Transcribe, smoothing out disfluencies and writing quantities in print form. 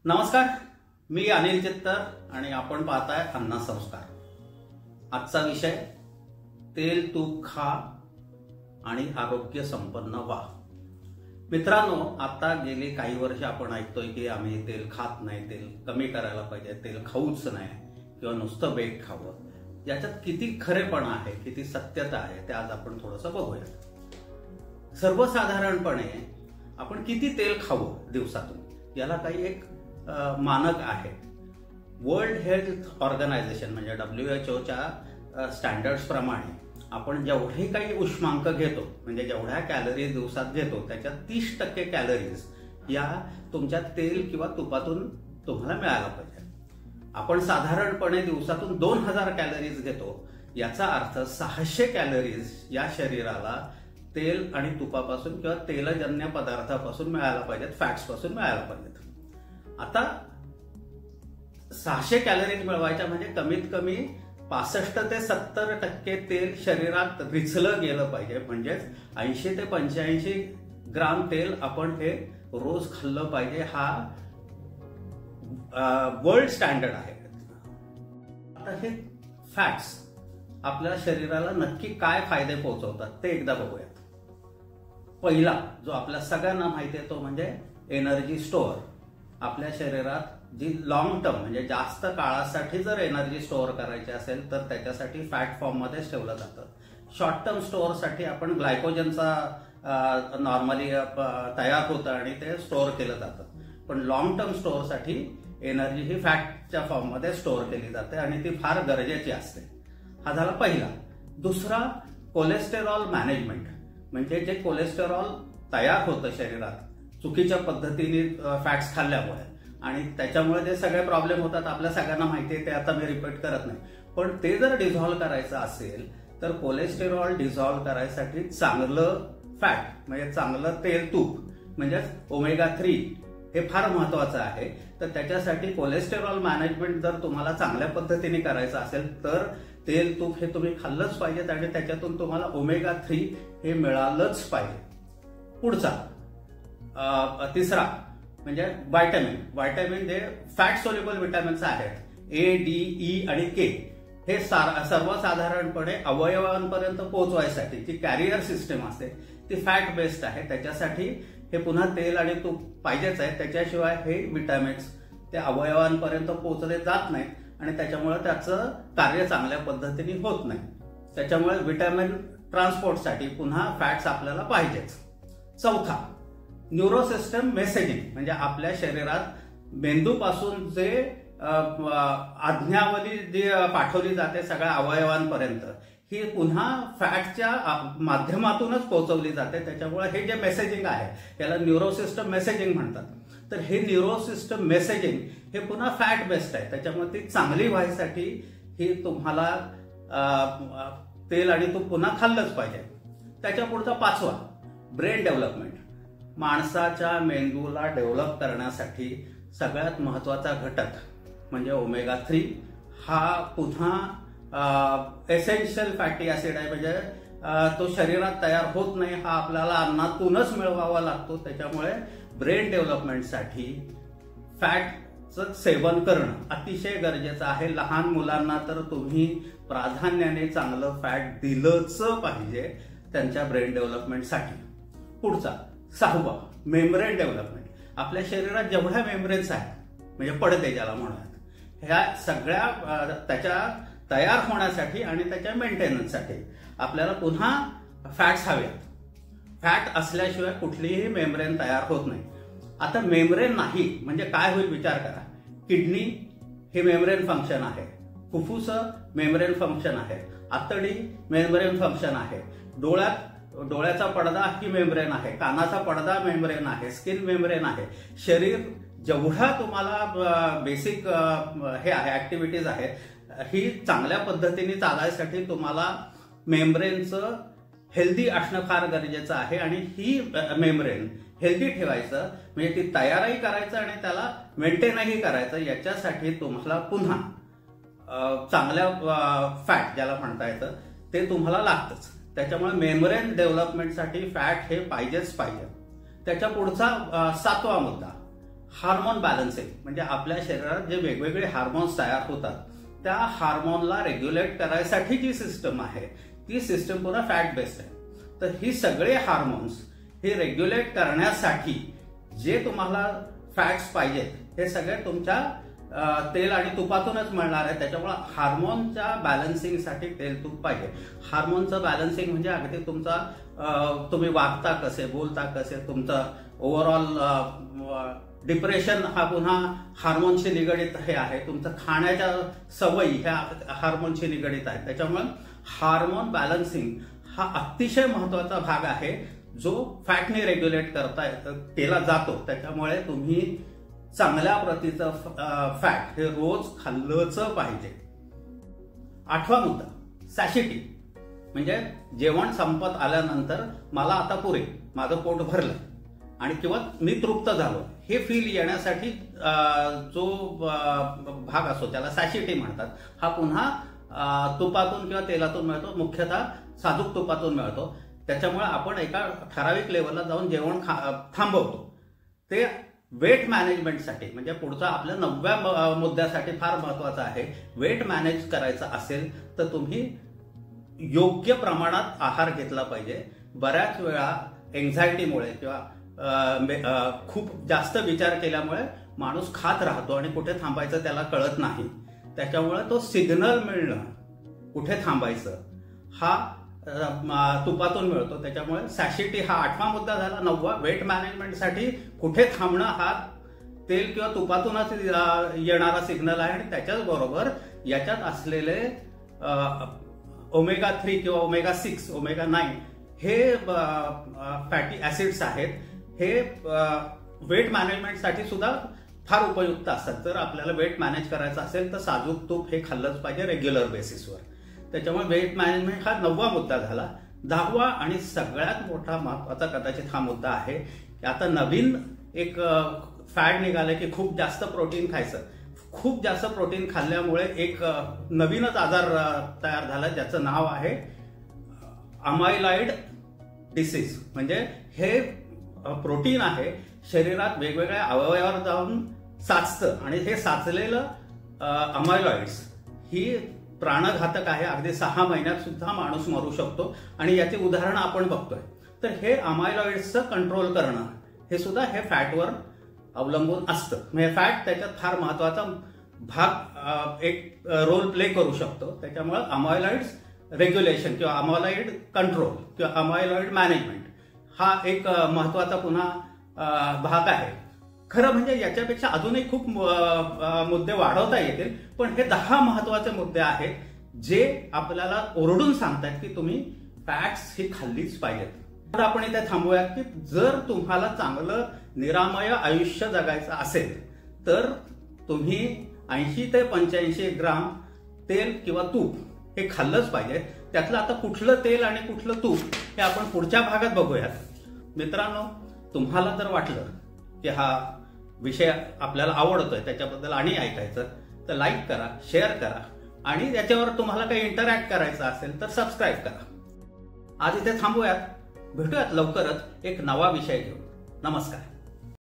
नमस्कार, मी अनिल चित्तर आणि आपण पाहताय अन्न संस्कार। आजचा विषय तेल तूप खा आणि आरोग्य संपन्न व्हा। मित्रांनो, आता गेली काही वर्ष आपण ऐकतोय की आम्ही तेल खात नाही, तेल कमी करायला पाहिजे, तेल खाऊच नाही किंवा नुसतं बेट खावं। याच्यात किती खरेपणा आहे, किती सत्यता आहे ते आज आपण थोडंसं बघूया। सर्वसाधारणपणे आपण किती तेल खावं दिवसातून, याला काही एक मानक आहे। वर्ल्ड हेल्थ ऑर्गनायझेशन म्हणजे WHO स्टँडर्ड्स प्रमाणे आपण जेवढे काही उष्मांक घेतो, म्हणजे जेवढ्या कॅलरीज दिवसात घेतो, त्याच्यात 30% कॅलरीज या तुमच्या तेल किंवा तुपातून तुम्हाला मिळायला पाहिजे। आपण साधारणपणे दिवसातून 2000 कॅलरीज घेतो, याचा अर्थ 600 कॅलरीज या शरीराला तेल आणि तुपापासून किंवा तेलजन्य पदार्थापासून मिळायला पाहिजेत, फॅट्स पासून मिळायला पाहिजेत। आता 600 कॅलरीज मिळवायच्या म्हणजे कमीत कमी 65 ते 70% तेल शरीरात रिचलं गेलं पाहिजे। म्हणजेच 80 ते 85 ग्राम तेल आपण हे रोज खाल्लं पाहिजे, हा वर्ल्ड स्टँडर्ड आहे। आता हे फॅट्स आपल्या शरीराला नक्की काय फायदे पोहोचवतात ते एकदा बघूयात। पहिला जो आपल्या सगळ्यांना माहिती आहे तो म्हणजे एनर्जी स्टोअर। आपल्या शरीरात जी लॉंग टर्म म्हणजे जास्त काळासाठी जर एनर्जी स्टोअर करायची असेल तर त्याच्यासाठी फॅट फॉर्म मध्ये ठेवलं जातं। शॉर्ट टर्म स्टोअर साठी आपण ग्लायकोजनचा नॉर्मली तयार होतं आणि ते स्टोअर केलं जातं, पण लॉंग टर्म स्टोअर साठी एनर्जी ही फॅटच्या फॉर्म मध्ये स्टोअर केली जाते आणि ती फार गरजेची असते। हा झाला पहिला। दुसरा, कोलेस्टेरॉल मॅनेजमेंट, म्हणजे जे कोलेस्टेरॉल तयार होतं शरीरात चुकीच्या पद्धतीने फॅट्स खाल्ल्यामुळे आणि त्याच्यामुळे जे सगळे प्रॉब्लेम होतात आपल्या सगळ्यांना माहिती आहे, ते आता मी रिपीट करत नाही। पण ते जर डिझॉल्व्ह करायचं असेल तर कोलेस्टेरॉल डिझॉल्व्ह करायसाठी चांगलं फॅट म्हणजे चांगलं तेल तूप म्हणजेच ओमेगा 3 हे फार महत्वाचं आहे। तर त्याच्यासाठी कोलेस्टेरॉल मॅनेजमेंट जर तुम्हाला चांगल्या पद्धतीने करायचं असेल तर तेल तूप हे तुम्ही खाल्लंच पाहिजेत आणि त्याच्यातून तुम्हाला ओमेगा 3 हे मिळालंच पाहिजे। पुढचा तिसरा म्हणजे व्हायटॅमिन जे फॅट सोल्युबल विटॅमिन्स आहेत, A, D, E आणि K, हे सर्वसाधारणपणे अवयवांपर्यंत पोहोचवायसाठी जी कॅरियर सिस्टम असते ती फॅट बेस्ड आहे। त्याच्यासाठी हे पुन्हा तेल आणि तूप पाहिजेच आहे, त्याच्याशिवाय हे विटॅमिन्स ते अवयवांपर्यंत पोहोचले जात नाहीत आणि त्याच्यामुळे त्याचं कार्य चांगल्या पद्धतीने होत नाही। त्याच्यामुळे विटॅमिन ट्रान्सपोर्टसाठी पुन्हा फॅट्स आपल्याला पाहिजेच। चौथा, न्यूरोसिस्टम मेसेजिंग, म्हणजे आपल्या शरीरात मेंदूपासून जे आज्ञावली जी पाठवली जाते सगळ्या अवयवांपर्यंत ही पुन्हा फॅटच्या माध्यमातूनच पोहोचवली जाते। त्याच्यामुळे हे जे मेसेजिंग आहे याला न्यूरोसिस्टम मेसेजिंग म्हणतात। तर हे न्यूरोसिस्टम मेसेजिंग हे पुन्हा फॅट बेस्ड आहे, त्याच्यामुळे ती चांगली व्हायसाठी ही तुम्हाला तेल आणि तूप पुन्हा खाल्लंच पाहिजे। त्याच्या पुढचा पाचवा, ब्रेन डेव्हलपमेंट। माणसाच्या मेंदूला डेव्हलप करण्यासाठी सगळ्यात महत्वाचा घटक म्हणजे ओमेगा 3 हा पुन्हा एसेन्शियल फॅटी ऍसिड आहे, म्हणजे तो शरीरात तयार होत नाही, हा आपल्याला अन्नातूनच मिळवावा लागतो। त्याच्यामुळे ब्रेन डेव्हलपमेंटसाठी फॅटचं सेवन करणं अतिशय गरजेचं आहे। लहान मुलांना तर तुम्ही प्राधान्याने चांगलं फॅट दिलंच पाहिजे त्यांच्या ब्रेन डेव्हलपमेंटसाठी। पुढचा सहावा, मेम्ब्रेन डेव्हलपमेंट। आपल्या शरीरात जेवढ्या मेम्ब्रेन्स आहेत म्हणजे पडदे ज्याला म्हणतात, ह्या सगळ्या त्याच्या तयार होण्यासाठी आणि त्याच्या मेंटेनन्ससाठी आपल्याला पुन्हा फॅट्स हवेत। फॅट असल्याशिवाय कुठलीही मेम्ब्रेन तयार होत नाही। आता मेम्ब्रेन नाही म्हणजे काय होईल विचार करा। किडनी हे मेम्ब्रेन फंक्शन आहे, फुफ्फुस मेम्ब्रेन फंक्शन आहे, आतडी मेम्ब्रेन फंक्शन आहे, डोळ्याचा पडदा ही मेम्ब्रेन आहे, कानाचा पडदा मेम्ब्रेन आहे, स्किन मेम्ब्रेन आहे। शरीर जेवढा तुम्हाला बेसिक हे आहे ऍक्टिव्हिटीज आहे ही चांगल्या पद्धतीने चालायसाठी तुम्हाला मेम्ब्रेनचं हेल्दी असणं फार गरजेचं आहे आणि ही मेम्ब्रेन हेल्दी ठेवायचं म्हणजे ती तयारही करायचं आणि त्याला मेंटेनही करायचं। याच्यासाठी तुम्हाला पुन्हा चांगल्या फॅट ज्याला म्हणता येतं ते तुम्हाला लागतंच। त्याच्यामुळे मेम्ब्रेन डेव्हलपमेंटसाठी फॅट हे पाहिजेच पाहिजे। त्याच्या पुढचा सातवा मुद्दा हार्मोन बॅलन्सिंग म्हणजे आपल्या शरीरात जे वेगवेगळे हार्मोन्स तयार होतात त्या हार्मोनला रेग्युलेट करायसाठी जी सिस्टम आहे ती सिस्टम पुन्हा फॅट बेस्ड आहे. तर ही सगळे हार्मोन्स हे रेग्युलेट करण्यासाठी जे तुम्हाला फॅट्स पाहिजेत हे सगळे तुमच्या तेल आणि तुपातूनच मिळणार आहे. त्याच्यामुळे हार्मोनच्या बॅलन्सिंगसाठी तेल तूप पाहिजे. हार्मोनचं बॅलन्सिंग म्हणजे अगदी तुमचा तुम्ही वागता कसे, बोलता कसे, तुमचं ओव्हरऑल डिप्रेशन हा पुन्हा हार्मोनशी निगडित हे आहे. तुमचं खाण्याच्या सवयी ह्या हार्मोनशी निगडित आहेत. त्याच्यामुळे हार्मोन बॅलन्सिंग हा अतिशय महत्वाचा भाग आहे जो फॅटने रेग्युलेट केला जातो. त्याच्यामुळे तुम्ही चांगल्या प्रतीचं फॅट हे रोज खाल्लंच पाहिजे. 8वा मुद्दा सॅशिटी म्हणजे जेवण संपत आल्यानंतर मला आता पुरे, माझं पोट भरलं आणि किंवा मी तृप्त झालो हे फील येण्यासाठी जो भाग असतो त्याला सॅशिटी म्हणतात. हा पुन्हा तुपातून किंवा तेलातून मिळतो, मुख्यतः साजूक तुपातून मिळतो. त्याच्यामुळे आपण एका ठराविक लेवलला जाऊन जेवण थांबवतो. ते वेट मॅनेजमेंटसाठी म्हणजे पुढचा आपल्या 9व्या मुद्द्यासाठी फार महत्वाचा आहे. वेट मॅनेज करायचं असेल तर तुम्ही योग्य प्रमाणात आहार घेतला पाहिजे. बऱ्याच वेळा एन्झायटीमुळे किंवा खूप जास्त विचार केल्यामुळे माणूस खात राहतो आणि कुठे थांबायचं त्याला कळत नाही. त्याच्यामुळे तो सिग्नल मिळणं कुठे थांबायचं हा तुपातून मिळतो. त्याच्यामुळे सॅशिटी हा 8वा मुद्दा झाला. 9वा वेट मॅनेजमेंटसाठी कुठे थांबणं हा तेल किंवा तुपातूनच येणारा सिग्नल आहे. आणि त्याच्याच बरोबर याच्यात असलेले ओमेगा 3 किंवा ओमेगा 6, ओमेगा 9 हे फॅटी ऍसिड्स आहेत. हे वेट मॅनेजमेंटसाठी सुद्धा फार उपयुक्त असतात. जर आपल्याला वेट मॅनेज करायचं असेल तर साजूक तूप हे खाल्लंच पाहिजे रेग्युलर बेसिसवर. त्याच्यामुळे वेट मॅनेजमेंट हा 9वा मुद्दा झाला. 10वा आणि सगळ्यात मोठा महत्वाचा कदाचित हा मुद्दा आहे की आता नवीन एक फॅड निघालं की खूप जास्त प्रोटीन खायचं. खूप जास्त प्रोटीन खाल्ल्यामुळे एक नवीनच आजार तयार झाला ज्याचं नाव आहे अमायलॉइड डिसीज. म्हणजे हे प्रोटीन आहे शरीरात वेगवेगळ्या अवयवावर जाऊन साचतं आणि हे साचलेलं अमायलॉइड्स ही प्राणघातक आहे. अगदी 6 महिन्यात सुद्धा माणूस मरू शकतो आणि याची उदाहरणं आपण बघतोय. तर हे अमायलॉइड्सचं कंट्रोल करणं हे सुद्धा हे फॅटवर अवलंबून असतं. म्हणजे फॅट त्याच्यात फार महत्वाचा भाग एक रोल प्ले करू शकतो. त्याच्यामुळे अमायलॉइड्स रेग्युलेशन किंवा अमायलॉइड कंट्रोल किंवा अमायलॉइड मॅनेजमेंट हा एक महत्वाचा पुन्हा भाग आहे. खरं म्हणजे याच्यापेक्षा अजूनही खूप मुद्दे वाढवता येतील, पण हे 10 महत्वाचे मुद्दे आहेत जे आपल्याला ओरडून सांगतात की तुम्ही फॅट्स ही खाल्लीच पाहिजेत. तर आपण इथे थांबूयात की जर तुम्हाला चांगलं निरामय आयुष्य जगायचं असेल तर तुम्ही 80 ते 85 ग्राम तेल किंवा तूप हे खाल्लंच पाहिजे. त्यातलं आता कुठलं तेल आणि कुठलं तूप हे आपण पुढच्या भागात बघूयात. मित्रांनो, तुम्हाला जर वाटलं की हा विषय आपल्याला आवडतोय, त्याच्याबद्दल आणि ऐकायचं तर लाईक करा, शेअर करा आणि याच्यावर तुम्हाला काही इंटरॅक्ट करायचं असेल तर सबस्क्राईब करा. आज इथे थांबूयात. भेटूयात लवकरच एक नवा विषय घेऊन. नमस्कार.